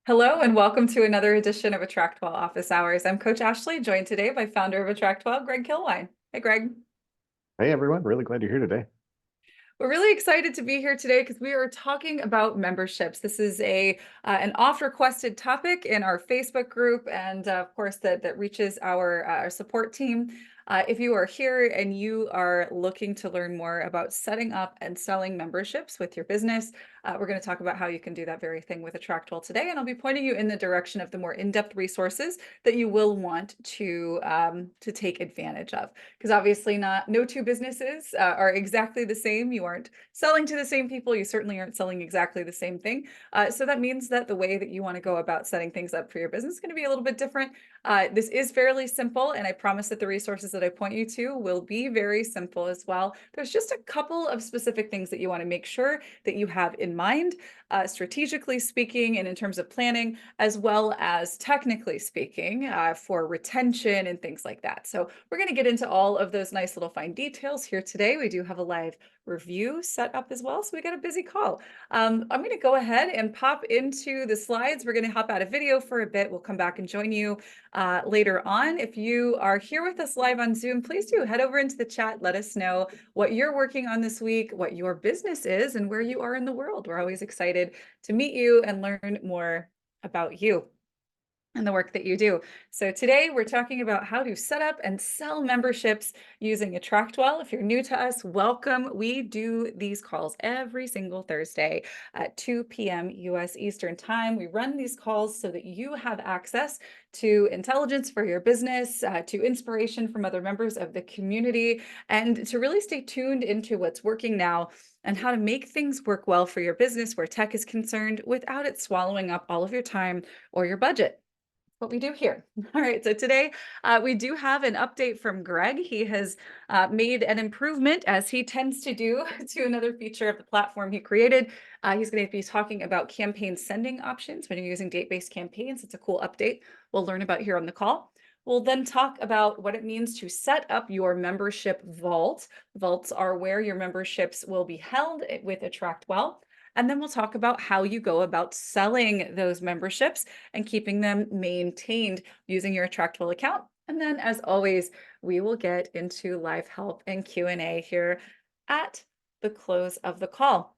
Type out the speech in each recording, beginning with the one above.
Hello and welcome to another edition of AttractWell Office Hours. I'm Coach Ashley, joined today by founder of AttractWell, Greg Kilwine. Hey, Greg. Hey everyone, really glad you're here today. We're really excited to be here today because we are talking about memberships. This is an oft requested topic in our Facebook group, and of course that reaches our support team. If you are here and you are looking to learn more about setting up and selling memberships with your business, we're going to talk about how you can do that very thing with AttractWell today, and I'll be pointing you in the direction of the more in-depth resources that you will want to take advantage of. Because obviously no two businesses are exactly the same. You aren't selling to the same people. You certainly aren't selling exactly the same thing. So that means that the way that you want to go about setting things up for your business is going to be a little bit different. This is fairly simple, and I promise that the resources that I point you to will be very simple as well. There's just a couple of specific things that you want to make sure that you have in mind, strategically speaking, and in terms of planning, as well as technically speaking, for retention and things like that. So we're going to get into all of those nice little fine details here today. We do have a live review set up as well, so we got a busy call. I'm going to go ahead and pop into the slides. We're going to hop out of video for a bit. We'll come back and join you later on. If you are here with us live on Zoom, please do head over into the chat. Let us know what you're working on this week, what your business is, and where you are in the world. We're always excited to meet you and learn more about you and the work that you do. So today we're talking about how to set up and sell memberships using AttractWell. If you're new to us, welcome. We do these calls every single Thursday at 2 p.m. US Eastern Time. We run these calls so that you have access to intelligence for your business, to inspiration from other members of the community, and to really stay tuned into what's working now and how to make things work well for your business where tech is concerned without it swallowing up all of your time or your budget. What we do here. All right, so today we do have an update from Greg. He has made an improvement, as he tends to do, to another feature of the platform he created. He's going to be talking about campaign sending options when you're using date-based campaigns. It's a cool update we'll learn about here on the call. We'll then talk about what it means to set up your membership vault. Vaults are where your memberships will be held with AttractWell. And then we'll talk about how you go about selling those memberships and keeping them maintained using your AttractWell account. And then, as always, we will get into live help and Q&A here at the close of the call.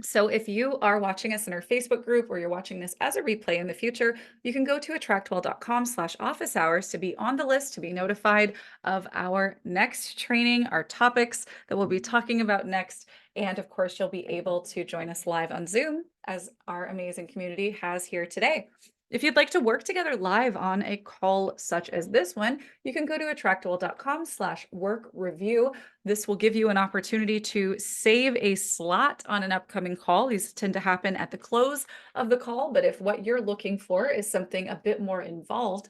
So if you are watching us in our Facebook group or you're watching this as a replay in the future, you can go to attractwell.com/office hours to be on the list, to be notified of our next training, our topics that we'll be talking about next. And of course, you'll be able to join us live on Zoom, as our amazing community has here today. If you'd like to work together live on a call such as this one, you can go to attractwell.com/work review. This will give you an opportunity to save a slot on an upcoming call. These tend to happen at the close of the call, but if what you're looking for is something a bit more involved,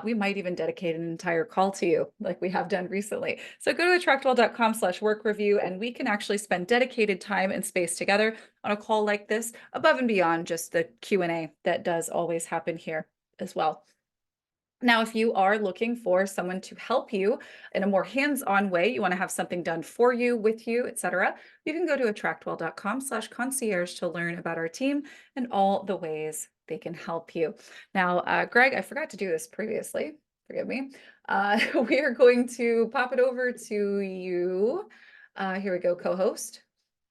we might even dedicate an entire call to you, like we have done recently. So go to attractwell.com/work review, and we can actually spend dedicated time and space together on a call like this, above and beyond just the Q&A that does always happen here as well. Now, if you are looking for someone to help you in a more hands-on way, you want to have something done for you, with you, etc., you can go to attractwell.com/concierge to learn about our team and all the ways they can help you. Now, Greg, I forgot to do this previously. Forgive me. We are going to pop it over to you. Here we go, co-host.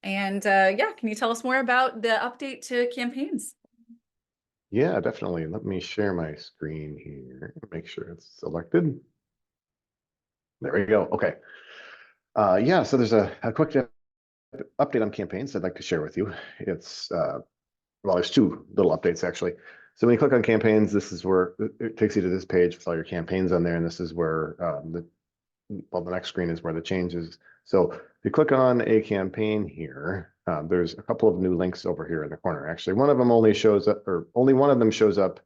And yeah, can you tell us more about the update to campaigns? Yeah, definitely. Let me share my screen here. Make sure it's selected. There we go. Okay. Yeah, so there's a quick update on campaigns I'd like to share with you. It's well, there's two little updates actually. So when you click on campaigns, this is where it takes you to this page with all your campaigns on there, and this is where the next screen is where the change is. So if you click on a campaign here, there's a couple of new links over here in the corner. Actually, one of them only shows up, or only one of them shows up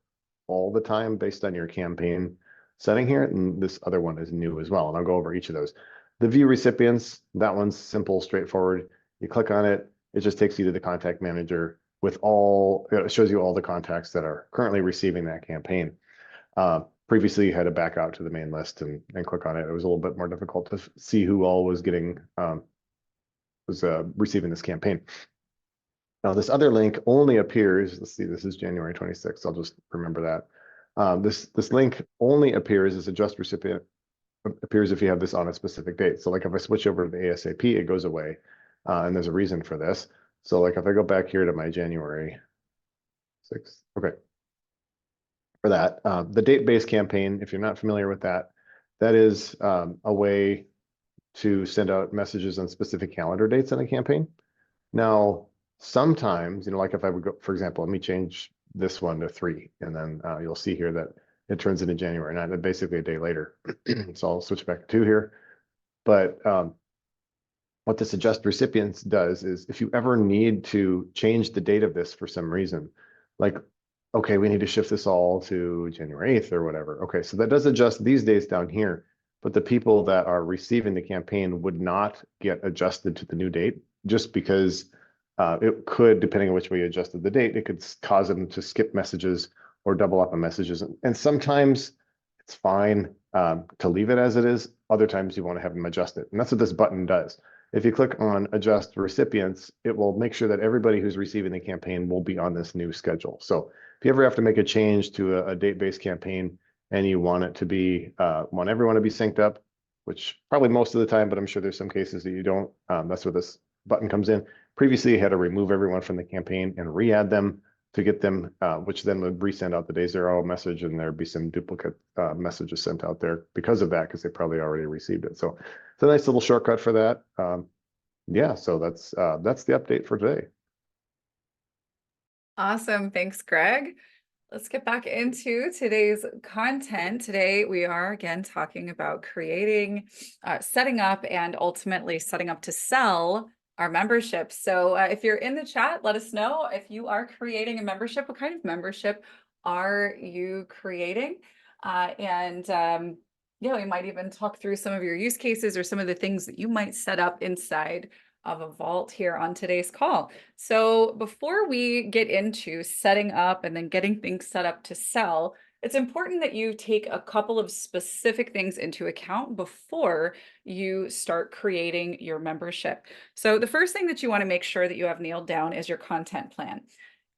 all the time based on your campaign setting here, and this other one is new as well. And I'll go over each of those. The view recipients, that one's simple, straightforward. You click on it, it just takes you to the contact manager with all, it shows you all the contacts that are currently receiving that campaign. Previously, you had to back out to the main list and click on it. It was a little bit more difficult to see who all was getting receiving this campaign. Now, this other link only appears, let's see, this is January 26th. I'll just remember that. This link only appears as a just recipient appears if you have this on a specific date. So like if I switch over to the ASAP, it goes away. And there's a reason for this. So like if I go back here to my January 6th, okay. For that, the date-based campaign, if you're not familiar with that, that is a way to send out messages on specific calendar dates in a campaign. Now, sometimes, like if I would go, for example, let me change this one to 3, and then you'll see here that it turns into January 9th, basically a day later. So I'll switch back to 2 here. But what this adjust recipients does is if you ever need to change the date of this for some reason, like, okay, we need to shift this all to January 8th or whatever. Okay, so that does adjust these dates down here, but the people that are receiving the campaign would not get adjusted to the new date just because it could, depending on which way you adjusted the date, it could cause them to skip messages or double up on messages. And sometimes it's fine to leave it as it is. Other times you want to have them adjust it. And that's what this button does. If you click on adjust recipients, it will make sure that everybody who's receiving the campaign will be on this new schedule. So if you ever have to make a change to a date-based campaign and you want it to be, want everyone to be synced up, which probably most of the time, but I'm sure there's some cases that you don't, that's where this button comes in. Previously, you had to remove everyone from the campaign and re-add them to get them, which then would resend out the day zero message, and there'd be some duplicate messages sent out there because of that, because they probably already received it. So it's a nice little shortcut for that. Yeah, so that's the update for today. Awesome. Thanks, Greg. Let's get back into today's content. Today, we are again talking about creating, setting up, and ultimately setting up to sell our membership. So if you're in the chat, let us know if you are creating a membership. What kind of membership are you creating? Yeah, we might even talk through some of your use cases or some of the things that you might set up inside of a vault here on today's call. So before we get into setting up and then getting things set up to sell, it's important that you take a couple of specific things into account before you start creating your membership. So the first thing that you want to make sure that you have nailed down is your content plan.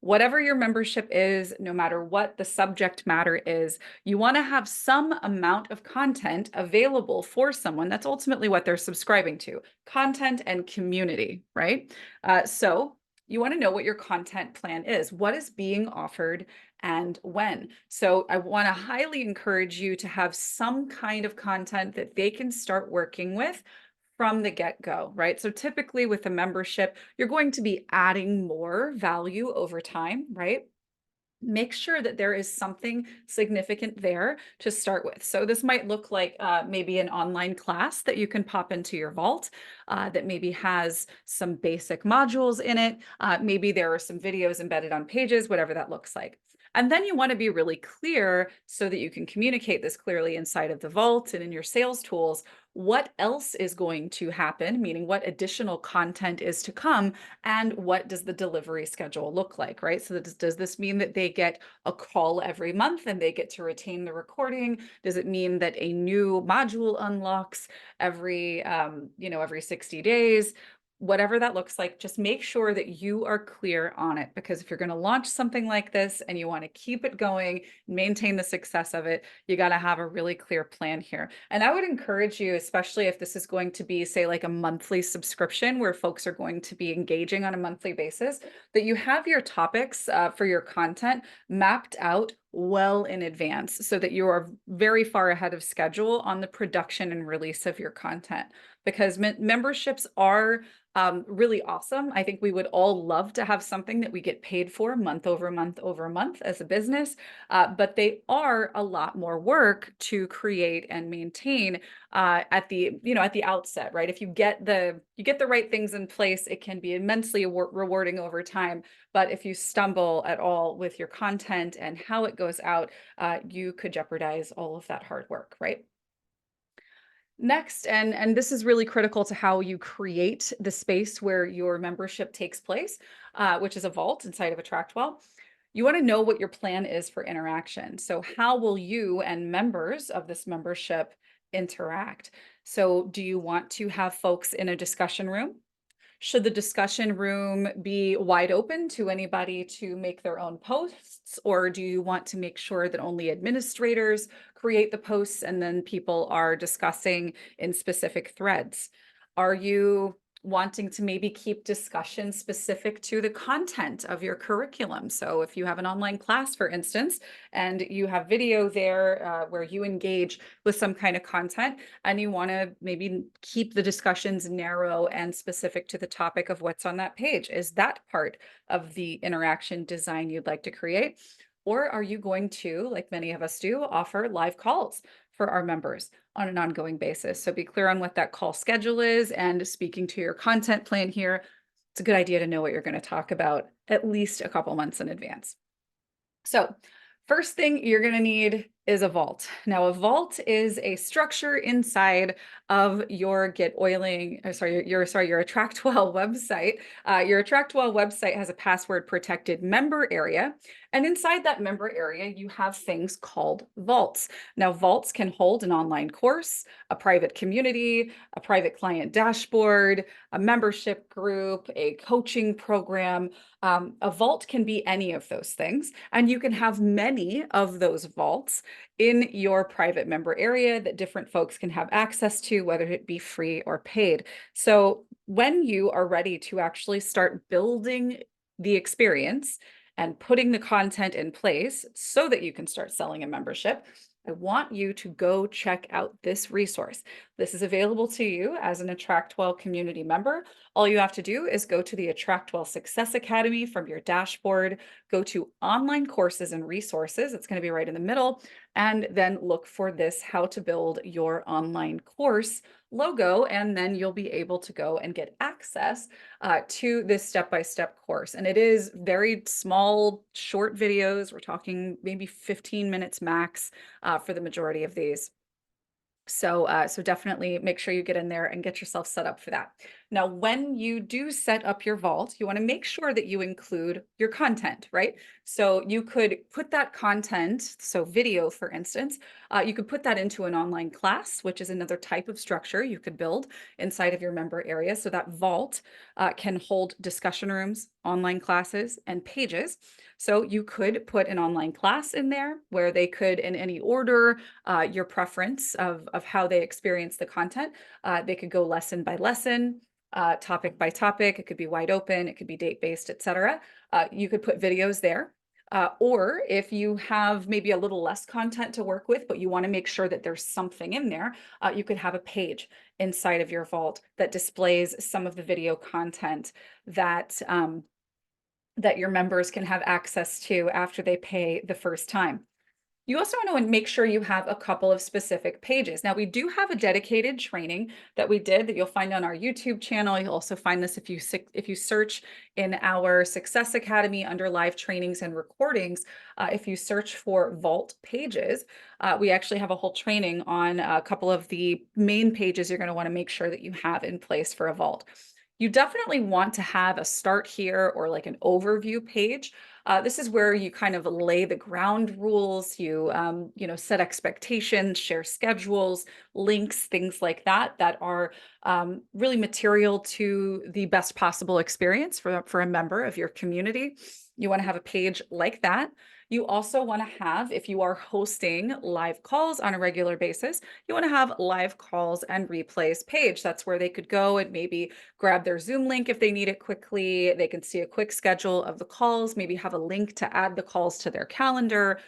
Whatever your membership is, no matter what the subject matter is, you want to have some amount of content available for someone. That's ultimately what they're subscribing to, content and community, right? So you want to know what your content plan is, what is being offered and when. So I want to highly encourage you to have some kind of content that they can start working with from the get-go, right? So typically with a membership, you're going to be adding more value over time, right? Make sure that there is something significant there to start with. So this might look like maybe an online class that you can pop into your vault that maybe has some basic modules in it. Maybe there are some videos embedded on pages, whatever that looks like. And then you want to be really clear so that you can communicate this clearly inside of the vault and in your sales tools. What else is going to happen, meaning what additional content is to come, and what does the delivery schedule look like, right? So does this mean that they get a call every month and they get to retain the recording? Does it mean that a new module unlocks every, every 60 days? Whatever that looks like, just make sure that you are clear on it, because if you're going to launch something like this and you want to keep it going, maintain the success of it, you got to have a really clear plan here. And I would encourage you, especially if this is going to be, say, like a monthly subscription where folks are going to be engaging on a monthly basis, that you have your topics for your content mapped out well in advance so that you are very far ahead of schedule on the production and release of your content, because memberships are really awesome. I think we would all love to have something that we get paid for month over month over month as a business, but they are a lot more work to create and maintain at the outset, right? If you get the right things in place, it can be immensely rewarding over time. But if you stumble at all with your content and how it goes out, you could jeopardize all of that hard work, right? Next, and this is really critical to how you create the space where your membership takes place, which is a vault inside of AttractWell. You want to know what your plan is for interaction. So how will you and members of this membership interact? So do you want to have folks in a discussion room? Should the discussion room be wide open to anybody to make their own posts, or do you want to make sure that only administrators create the posts and then people are discussing in specific threads? Are you wanting to maybe keep discussion specific to the content of your curriculum? So if you have an online class, for instance, and you have video there where you engage with some kind of content, and you want to maybe keep the discussions narrow and specific to the topic of what's on that page, is that part of the interaction design you'd like to create? Or are you going to, like many of us do, offer live calls for our members on an ongoing basis? So be clear on what that call schedule is, and speaking to your content plan here, it's a good idea to know what you're going to talk about at least a couple months in advance. So first thing you're going to need is a vault. Now, a vault is a structure inside of your your AttractWell website. Your AttractWell website has a password protected member area. And inside that member area, you have things called vaults. Now, vaults can hold an online course, a private community, a private client dashboard, a membership group, a coaching program. A vault can be any of those things, and you can have many of those vaults in your private member area that different folks can have access to, whether it be free or paid. So when you are ready to actually start building the experience and putting the content in place so that you can start selling a membership, I want you to go check out this resource. This is available to you as an AttractWell community member. All you have to do is go to the AttractWell Success Academy from your dashboard, go to online courses and resources. It's going to be right in the middle, and then look for this How to Build Your Online Course logo, and then you'll be able to go and get access to this step-by-step course. And it is very small, short videos. We're talking maybe 15 minutes max for the majority of these. So definitely make sure you get in there and get yourself set up for that. Now, when you do set up your vault, you want to make sure that you include your content, right? So you could put that content, so video, for instance, you could put that into an online class, which is another type of structure you could build inside of your member area. So that vault can hold discussion rooms, online classes, and pages. So you could put an online class in there where they could, in any order, your preference of how they experience the content. They could go lesson by lesson, topic by topic. It could be wide open, it could be date-based, etc. You could put videos there. Or if you have maybe a little less content to work with, but you want to make sure that there's something in there, you could have a page inside of your vault that displays some of the video content that that your members can have access to after they pay the first time. You also want to make sure you have a couple of specific pages. Now, we do have a dedicated training that we did that you'll find on our YouTube channel. You'll also find this if you search in our Success Academy under live trainings and recordings. If you search for Vault pages, we actually have a whole training on a couple of the main pages you're going to want to make sure that you have in place for a Vault. You definitely want to have a start here or like an overview page. This is where you kind of lay the ground rules, you set expectations, share schedules, links, things like that, that are really material to the best possible experience for a member of your community. You want to have a page like that. You also want to have, if you are hosting live calls on a regular basis, you want to have live calls and replays page. That's where they could go and maybe grab their Zoom link if they need it quickly. They can see a quick schedule of the calls, maybe have a link to add the calls to their calendar.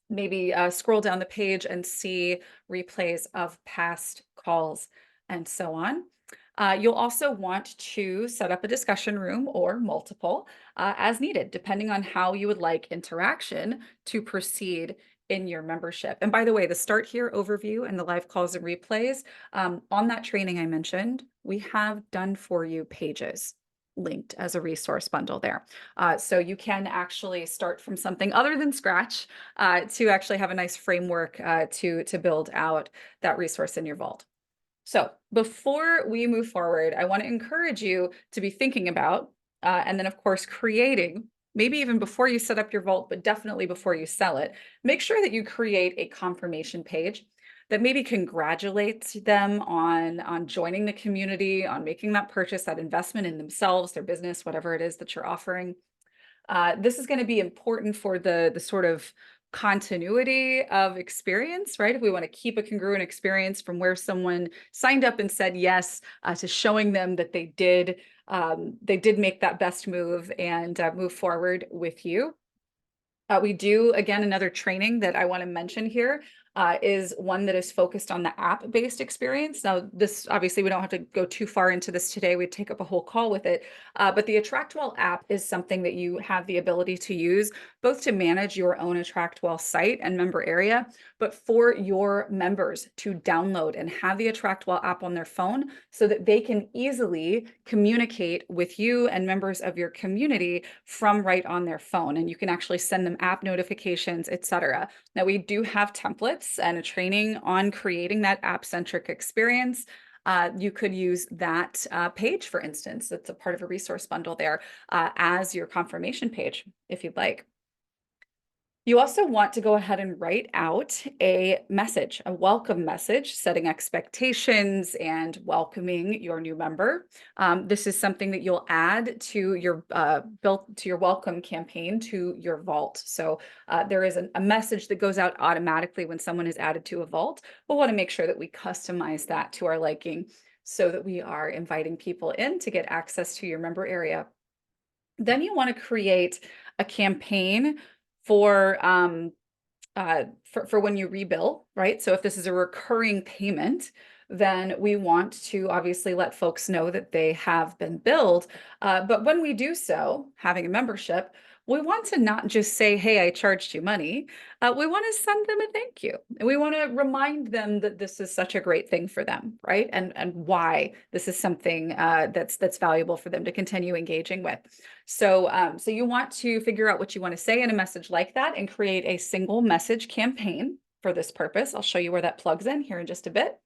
Maybe scroll down the page and see replays of past calls and so on. You'll also want to set up a discussion room or multiple as needed, depending on how you would like interaction to proceed in your membership. And by the way, the Start Here overview and the live calls and replays, on that training I mentioned, we have done for you pages linked as a resource bundle there. So you can actually start from something other than scratch to actually have a nice framework to build out that resource in your vault. So before we move forward, I want to encourage you to be thinking about, and then of course creating, maybe even before you set up your vault, but definitely before you sell it, make sure that you create a confirmation page. that maybe congratulates them on joining the community, on making that purchase, that investment in themselves, their business, whatever it is that you're offering. This is going to be important for the sort of continuity of experience, right? If we want to keep a congruent experience from where someone signed up and said yes, to showing them that they did make that best move and move forward with you. We do, again, another training that I want to mention here is one that is focused on the app-based experience. Now, this obviously we don't have to go too far into this today. We'd take up a whole call with it. But the AttractWell app is something that you have the ability to use both to manage your own AttractWell site and member area, but for your members to download and have the AttractWell app on their phone so that they can easily communicate with you and members of your community from right on their phone. And you can actually send them app notifications, etc. Now, we do have templates and a training on creating that app-centric experience. You could use that page, for instance. It's a part of a resource bundle there as your confirmation page, if you'd like. You also want to go ahead and write out a message, a welcome message, setting expectations and welcoming your new member. This is something that you'll add to your welcome campaign to your vault. So there is a message that goes out automatically when someone is added to a vault. We'll want to make sure that we customize that to our liking so that we are inviting people in to get access to your member area. Then you want to create a campaign for when you rebill, right? So if this is a recurring payment, then we want to obviously let folks know that they have been billed. But when we do so, having a membership, we want to not just say, hey, I charged you money. We want to send them a thank you. And we want to remind them that this is such a great thing for them, right? And why this is something that's valuable for them to continue engaging with. So, so you want to figure out what you want to say in a message like that and create a single message campaign for this purpose. I'll show you where that plugs in here in just a bit.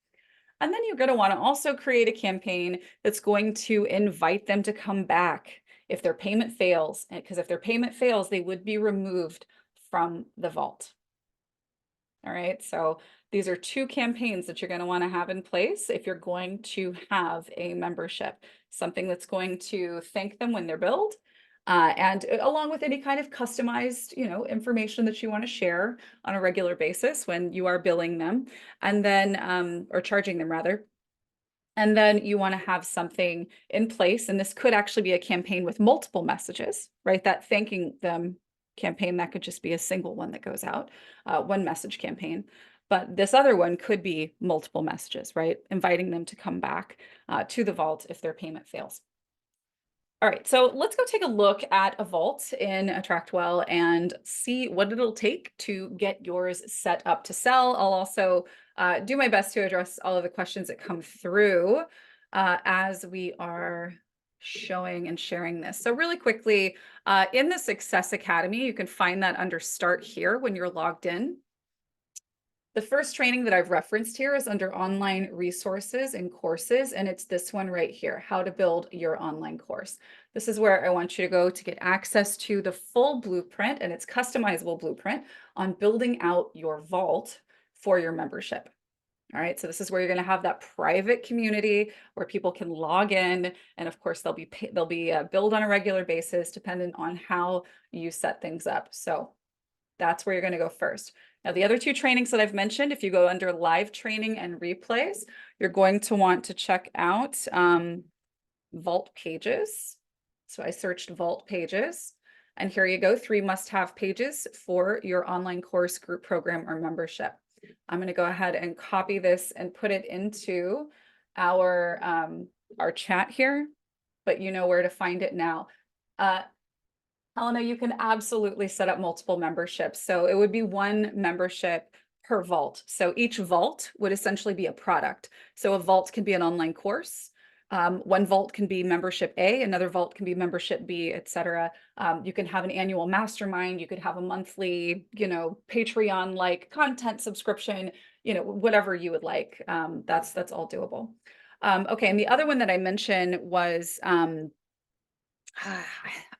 And then you're going to want to also create a campaign that's going to invite them to come back if their payment fails, because if their payment fails, they would be removed from the vault. All right, so these are two campaigns that you're going to want to have in place if you're going to have a membership, something that's going to thank them when they're billed, and along with any kind of customized, information that you want to share on a regular basis when you are billing them, and then or charging them rather. And then you want to have something in place, and this could actually be a campaign with multiple messages, right? That thanking them campaign, that could just be a single one that goes out, one message campaign. But this other one could be multiple messages, right? Inviting them to come back to the vault if their payment fails. All right, so let's go take a look at a vault in AttractWell and see what it'll take to get yours set up to sell. I'll also do my best to address all of the questions that come through as we are showing and sharing this. So really quickly, in the Success Academy, you can find that under Start here when you're logged in. The first training that I've referenced here is under Online Resources and Courses, and it's this one right here, How to Build Your Online Course. This is where I want you to go to get access to the full blueprint, and it's customizable blueprint on building out your vault for your membership. All right, so this is where you're going to have that private community where people can log in, and of course they'll be billed on a regular basis depending on how you set things up. So that's where you're going to go first. Now, the other two trainings that I've mentioned, if you go under live training and replays, you're going to want to check out Vault Pages. So I searched Vault Pages, and here you go, 3 must-have pages for your online course, group program, or membership. I'm going to go ahead and copy this and put it into our chat here, but you know where to find it now. Helena, you can absolutely set up multiple memberships. So it would be one membership per vault. So each vault would essentially be a product. So a vault can be an online course. One vault can be membership A, another vault can be membership B, etc. You can have an annual mastermind. You could have a monthly, Patreon-like content subscription, whatever you would like. That's all doable. Okay, and the other one that I mentioned was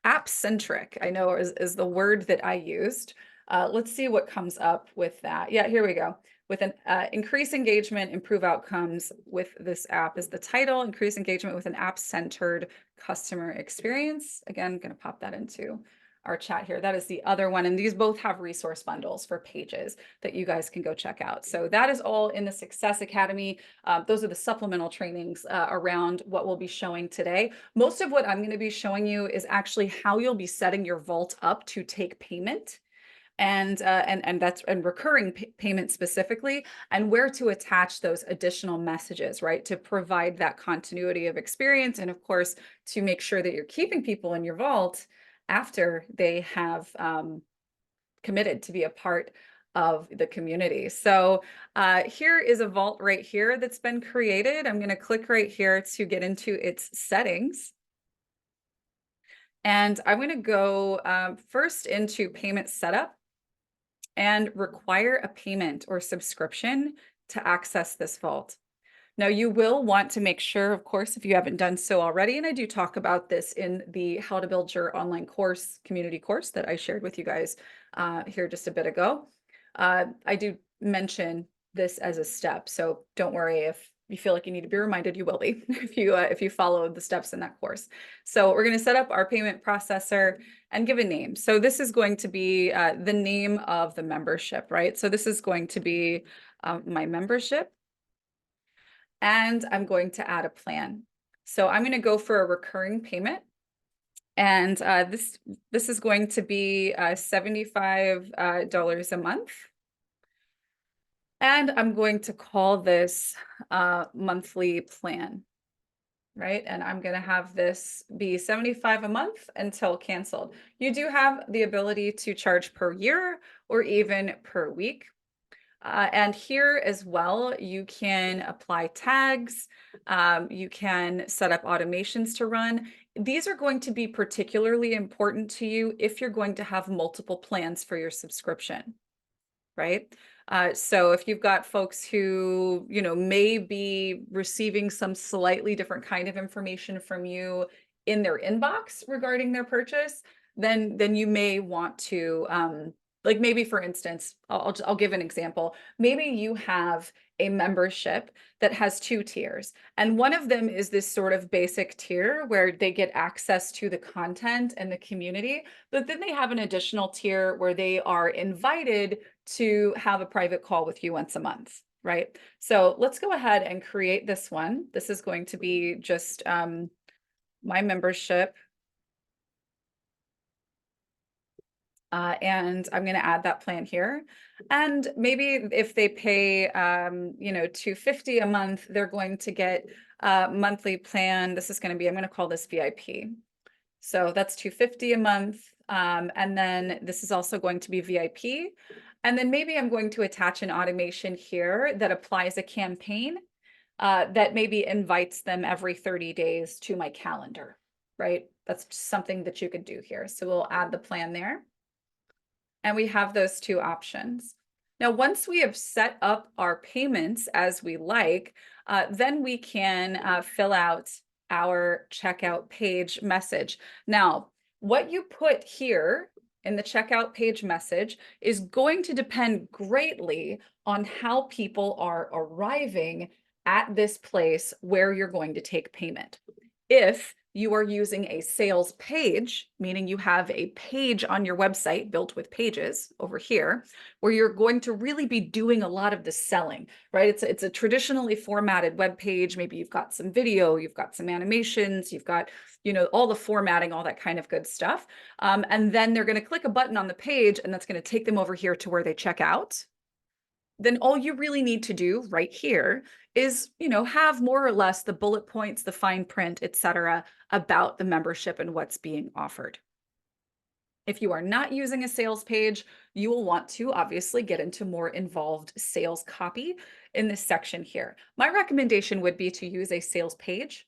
app-centric, I know is the word that I used. Let's see what comes up with that. Yeah, here we go. With an increase engagement, improve outcomes with this app is the title. Increase engagement with an app-centered customer experience. Again, I'm going to pop that into our chat here. That is the other one. And these both have resource bundles for pages that you guys can go check out. So that is all in the Success Academy. Those are the supplemental trainings around what we'll be showing today. Most of what I'm going to be showing you is actually how you'll be setting your vault up to take payment. And that's recurring payment specifically, and where to attach those additional messages, right? To provide that continuity of experience, and of course, to make sure that you're keeping people in your vault after they have committed to be a part of the community. So here is a vault right here that's been created. I'm going to click right here to get into its settings. And I'm going to go first into payment setup and require a payment or subscription to access this vault. Now, you will want to make sure, of course, if you haven't done so already, and I do talk about this in the How to Build Your Online Course community course that I shared with you guys here just a bit ago. I do mention this as a step, so don't worry if you feel like you need to be reminded, you will be if you follow the steps in that course. So we're going to set up our payment processor and give a name. So this is going to be the name of the membership, right? So this is going to be my membership. And I'm going to add a plan. So I'm going to go for a recurring payment. And this is going to be $75 a month. And I'm going to call this monthly plan, right? And I'm going to have this be $75 a month until canceled. You do have the ability to charge per year or even per week. And here as well, you can apply tags. You can set up automations to run. These are going to be particularly important to you if you're going to have multiple plans for your subscription, right? So if you've got folks who, may be receiving some slightly different kind of information from you in their inbox regarding their purchase, then you may want to, like maybe for instance, I'll give an example. Maybe you have a membership that has two tiers, and one of them is this sort of basic tier where they get access to the content and the community, but then they have an additional tier where they are invited to have a private call with you once a month, right? So let's go ahead and create this one. This is going to be just my membership. And I'm going to add that plan here. And maybe if they pay, $250 a month, they're going to get a monthly plan. This is going to be, I'm going to call this VIP. So that's $250 a month. And then this is also going to be VIP. And then maybe I'm going to attach an automation here that applies a campaign that maybe invites them every 30 days to my calendar, right? That's something that you could do here. So we'll add the plan there. And we have those two options. Now, once we have set up our payments as we like, then we can fill out our checkout page message. Now, what you put here in the checkout page message is going to depend greatly on how people are arriving at this place where you're going to take payment. If you are using a sales page, meaning you have a page on your website built with pages over here, where you're going to really be doing a lot of the selling, right? It's a traditionally formatted web page. Maybe you've got some video, you've got some animations, you've got, all the formatting, all that kind of good stuff. And then they're going to click a button on the page, and that's going to take them over here to where they check out. Then all you really need to do right here is, have more or less the bullet points, the fine print, etc., about the membership and what's being offered. If you are not using a sales page, you will want to obviously get into more involved sales copy in this section here. My recommendation would be to use a sales page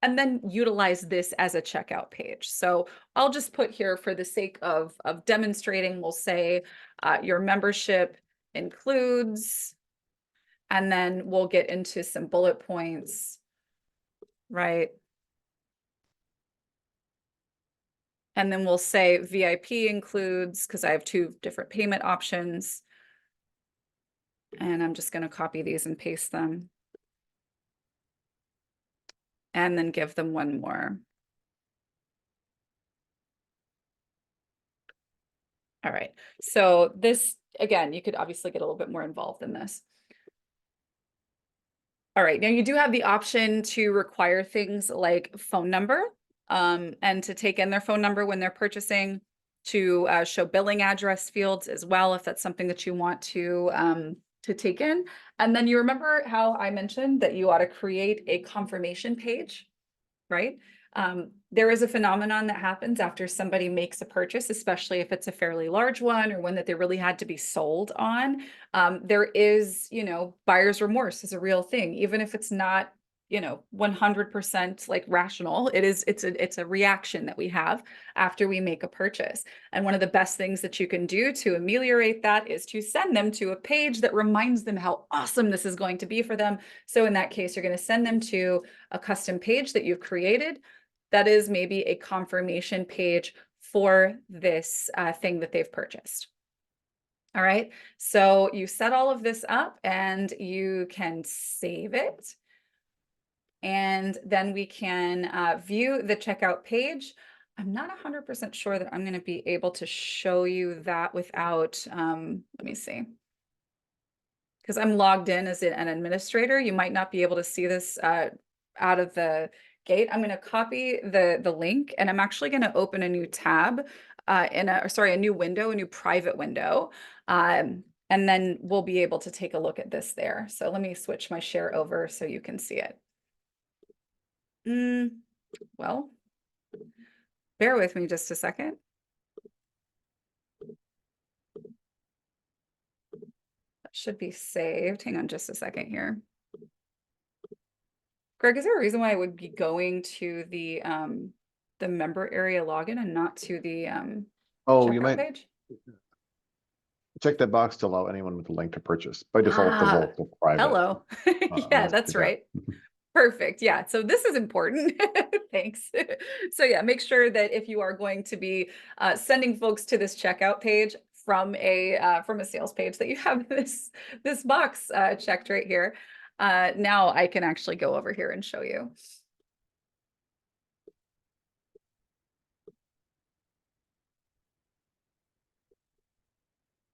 and then utilize this as a checkout page. So I'll just put here, for the sake of demonstrating, we'll say your membership includes, and then we'll get into some bullet points, right? And then we'll say VIP includes, because I have two different payment options. And I'm just going to copy these and paste them. And then give them one more. All right. So this, again, you could obviously get a little bit more involved in this. All right. Now you do have the option to require things like phone number, and to take in their phone number when they're purchasing, to show billing address fields as well, if that's something that you want to take in. And then you remember how I mentioned that you ought to create a confirmation page, right? There is a phenomenon that happens after somebody makes a purchase, especially if it's a fairly large one or one that they really had to be sold on. There is, buyer's remorse is a real thing, even if it's not, 100% like rational. It's a reaction that we have after we make a purchase. And one of the best things that you can do to ameliorate that is to send them to a page that reminds them how awesome this is going to be for them. So in that case, you're going to send them to a custom page that you've created that is maybe a confirmation page for this thing that they've purchased. All right, so you set all of this up and you can save it. And then we can view the checkout page. I'm not 100% sure that I'm going to be able to show you that without, let me see. Because I'm logged in as an administrator, you might not be able to see this out of the gate. I'm going to copy the link, and I'm actually going to open a new tab a new window, a new private window. And then we'll be able to take a look at this there. So let me switch my share over so you can see it. Well, bear with me just a second. That should be saved. Hang on just a second here. Greg, is there a reason why I would be going to the member area login and not to the Oh, you checkout might page? check that box to allow anyone with a link to purchase. By default, the vault is private. Hello. Yeah, that's right. Perfect. Yeah. So this is important. Thanks. So yeah, make sure that if you are going to be sending folks to this checkout page from a sales page, that you have this box checked right here. Now I can actually go over here and show you.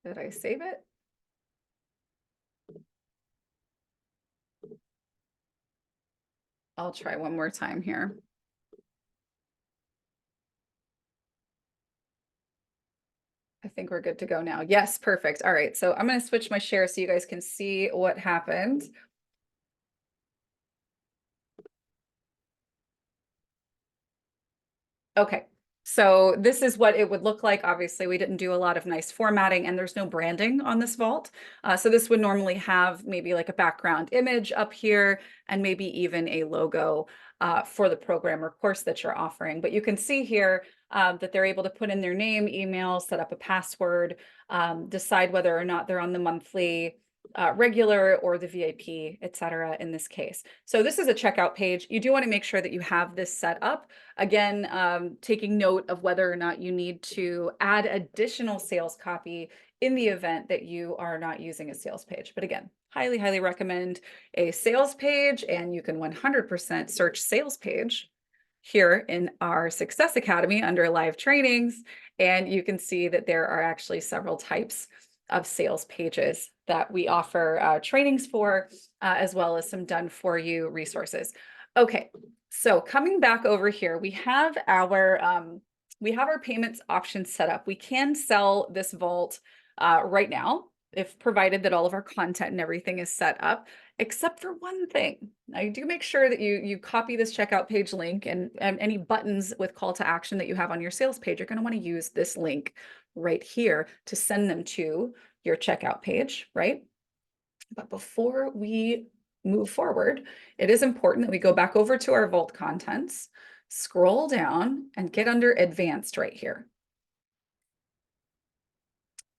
Did I save it? I'll try one more time here. I think we're good to go now. Yes, perfect. All right, so I'm going to switch my share so you guys can see what happened. Okay, so this is what it would look like. Obviously, we didn't do a lot of nice formatting, and there's no branding on this vault. So this would normally have maybe like a background image up here and maybe even a logo for the program or course that you're offering. But you can see here that they're able to put in their name, email, set up a password, decide whether or not they're on the monthly regular or the VIP, et cetera, in this case. So this is a checkout page. You do want to make sure that you have this set up. Again, taking note of whether or not you need to add additional sales copy in the event that you are not using a sales page. But again, highly, highly recommend a sales page, and you can 100% search sales page here in our Success Academy under live trainings. And you can see that there are actually several types of sales pages that we offer trainings for, as well as some done for you resources. Okay, so coming back over here, we have our payments options set up. We can sell this vault right now, if provided that all of our content and everything is set up, except for one thing. Now, you do make sure that you copy this checkout page link, and any buttons with call to action that you have on your sales page, you're going to want to use this link right here to send them to your checkout page, right? But before we move forward, it is important that we go back over to our vault contents, scroll down, and get under advanced right here.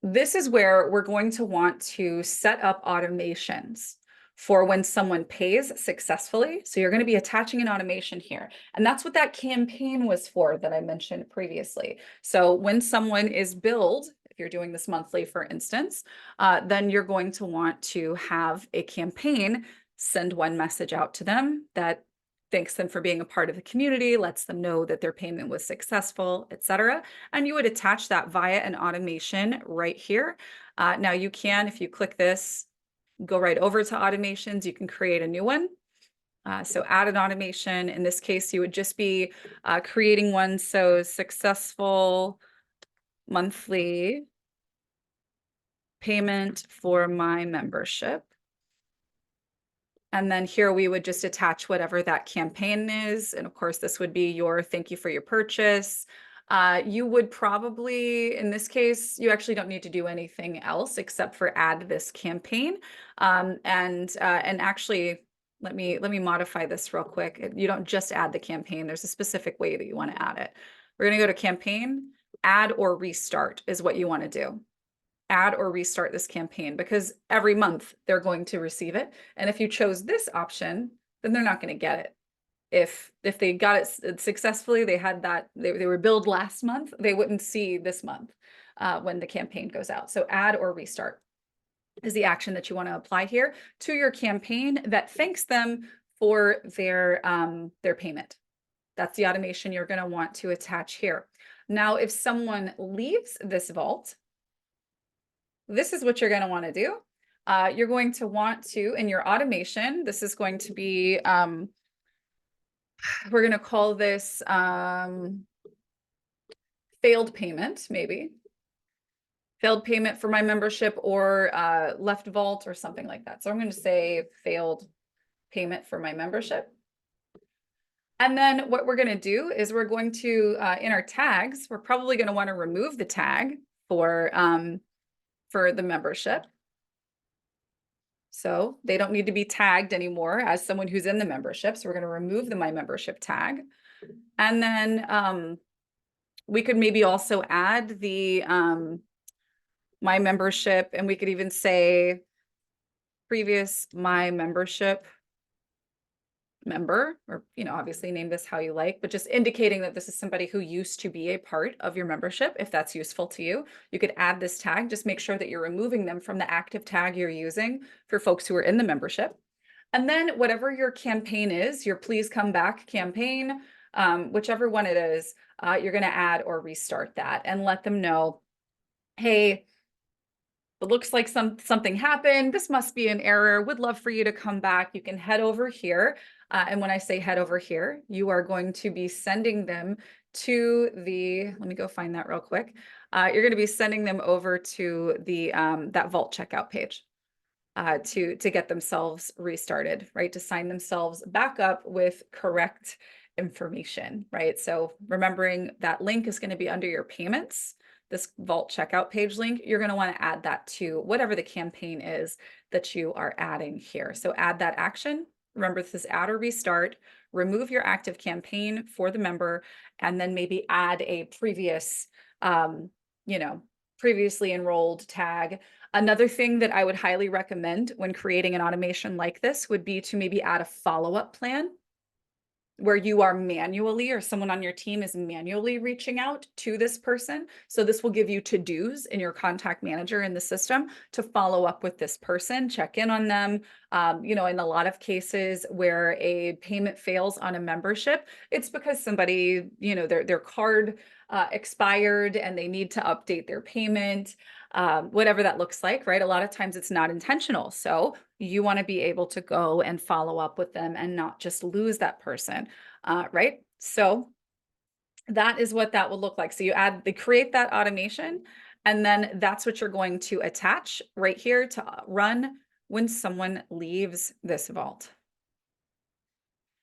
This is where we're going to want to set up automations for when someone pays successfully. So you're going to be attaching an automation here. And that's what that campaign was for that I mentioned previously. So when someone is billed, if you're doing this monthly, for instance, then you're going to want to have a campaign send one message out to them that thanks them for being a part of the community, lets them know that their payment was successful, etc. And you would attach that via an automation right here. Now you can, if you click this, go right over to automations, you can create a new one. So add an automation. In this case, you would just be creating one. So successful monthly payment for my membership. And then here we would just attach whatever that campaign is. And of course, this would be your thank you for your purchase. You would probably, in this case, you actually don't need to do anything else except for add this campaign. And actually, let me modify this real quick. You don't just add the campaign. There's a specific way that you want to add it. We're going to go to campaign, add or restart is what you want to do. Add or restart this campaign because every month they're going to receive it. And if you chose this option, then they're not going to get it. If they got it successfully, they had that, they were billed last month, they wouldn't see this month when the campaign goes out. So add or restart is the action that you want to apply here to your campaign that thanks them for their payment. That's the automation you're going to want to attach here. Now, if someone leaves this vault, this is what you're going to want to do. You're going to want to, in your automation, this is going to be, we're going to call this failed payment, maybe. Failed payment for my membership or left vault or something like that. So I'm going to say failed payment for my membership. And then what we're going to do is we're going to, in our tags, we're probably going to want to remove the tag for the membership. So they don't need to be tagged anymore as someone who's in the membership. So we're going to remove the My Membership tag. And then we could maybe also add the My Membership, and we could even say previous My Membership member, or, you know, obviously name this how you like, but just indicating that this is somebody who used to be a part of your membership. If that's useful to you, you could add this tag. Just make sure that you're removing them from the active tag you're using for folks who are in the membership. And then whatever your campaign is, your please come back campaign, whichever one it is, you're going to add or restart that and let them know, hey, it looks like something happened. This must be an error. Would love for you to come back. You can head over here. And when I say head over here, you are going to be sending them to the, let me go find that real quick. You're going to be sending them over to the that Vault checkout page to get themselves restarted, right? To sign themselves back up with correct information, right? So remembering that link is going to be under your payments. This Vault checkout page link, you're going to want to add that to whatever the campaign is that you are adding here. So add that action. Remember, this is add or restart. Remove your active campaign for the member, and then maybe add a previous, previously enrolled tag. Another thing that I would highly recommend when creating an automation like this would be to maybe add a follow-up plan where you are manually, or someone on your team is manually reaching out to this person. So this will give you to-dos in your contact manager in the system to follow up with this person, check in on them. In a lot of cases where a payment fails on a membership, it's because somebody, their card expired and they need to update their payment. Whatever that looks like, right? A lot of times it's not intentional. So you want to be able to go and follow up with them and not just lose that person, right? So that is what that would look like. So you create that automation, and then that's what you're going to attach right here to run when someone leaves this vault.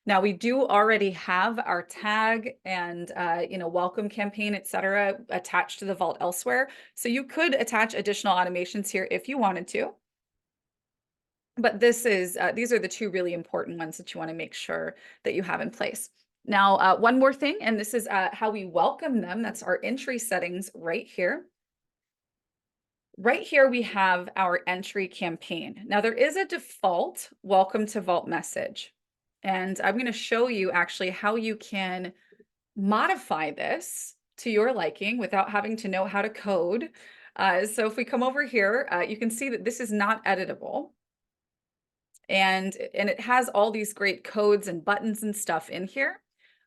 Now we do already have our tag and welcome campaign, etc., attached to the vault elsewhere. So you could attach additional automations here if you wanted to. But these are the two really important ones that you want to make sure that you have in place. Now, one more thing, and this is how we welcome them. That's our entry settings right here. Right here, we have our entry campaign. Now, there is a default welcome to Vault message, and I'm going to show you actually how you can modify this to your liking without having to know how to code. So if we come over here, you can see that this is not editable. And it has all these great codes and buttons and stuff in here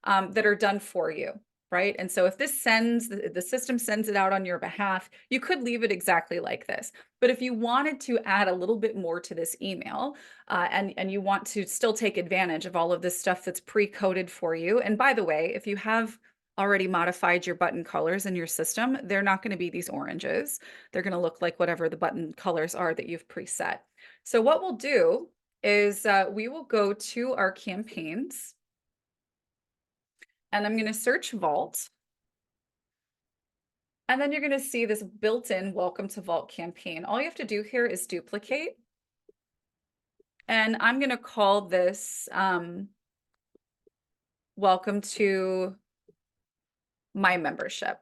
that are done for you, right? And so if this sends, the system sends it out on your behalf, you could leave it exactly like this. But if you wanted to add a little bit more to this email, and you want to still take advantage of all of this stuff that's pre-coded for you, and by the way, if you have already modified your button colors in your system, they're not going to be these oranges. They're going to look like whatever the button colors are that you've preset. So what we'll do is we will go to our campaigns, and I'm going to search Vault. And then you're going to see this built-in Welcome to Vault campaign. All you have to do here is duplicate. And I'm going to call this Welcome to My Membership.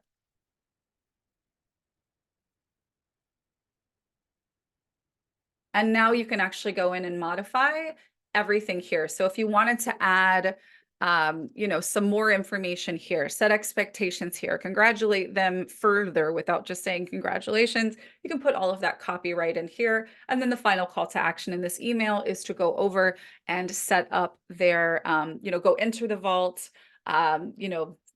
And now you can actually go in and modify everything here. So if you wanted to add, some more information here, set expectations here, congratulate them further without just saying congratulations, you can put all of that copy right in here. And then the final call to action in this email is to go over and set up their, go enter the vault,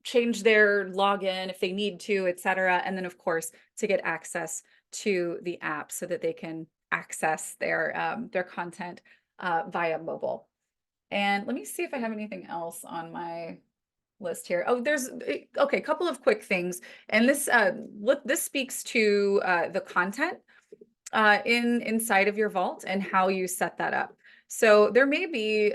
change their login if they need to, et cetera. And then of course, to get access to the app so that they can access their content via mobile. And let me see if I have anything else on my list here. Oh, there's okay, a couple of quick things. And this speaks to the content inside of your vault and how you set that up. So there may be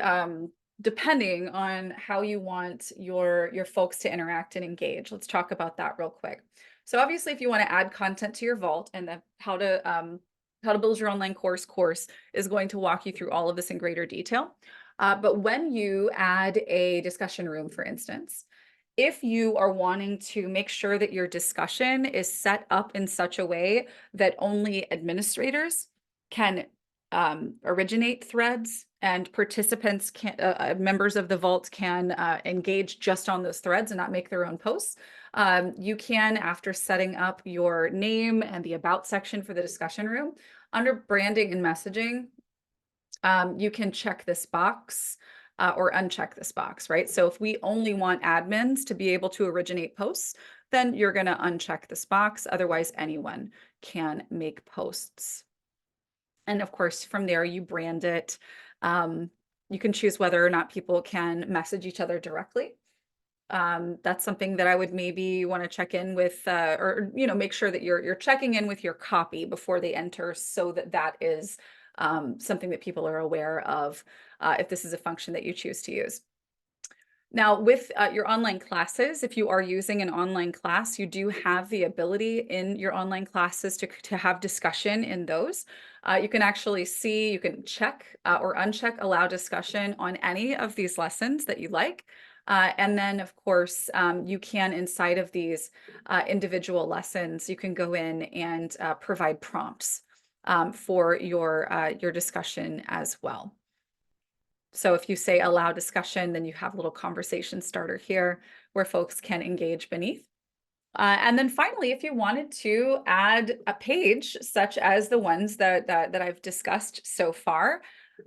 depending on how you want your folks to interact and engage. Let's talk about that real quick. So obviously, if you want to add content to your vault, and the how to build your online course is going to walk you through all of this in greater detail. But when you add a discussion room, for instance, if you are wanting to make sure that your discussion is set up in such a way that only administrators can originate threads and participants can, members of the vault can engage just on those threads and not make their own posts, you can, after setting up your name and the about section for the discussion room, under branding and messaging, you can check this box or uncheck this box, right? So if we only want admins to be able to originate posts, then you're going to uncheck this box. Otherwise, anyone can make posts. And of course, from there, you brand it. You can choose whether or not people can message each other directly. That's something that I would maybe want to check in with, or make sure that you're checking in with your copy before they enter, so that is something that people are aware of if this is a function that you choose to use. Now, with your online classes, if you are using an online class, you do have the ability in your online classes to have discussion in those. You can actually see, you can check or uncheck allow discussion on any of these lessons that you like. And then, of course, you can, inside of these individual lessons, you can go in and provide prompts for your discussion as well. So if you say allow discussion, then you have a little conversation starter here where folks can engage beneath. And then finally, if you wanted to add a page such as the ones that I've discussed so far,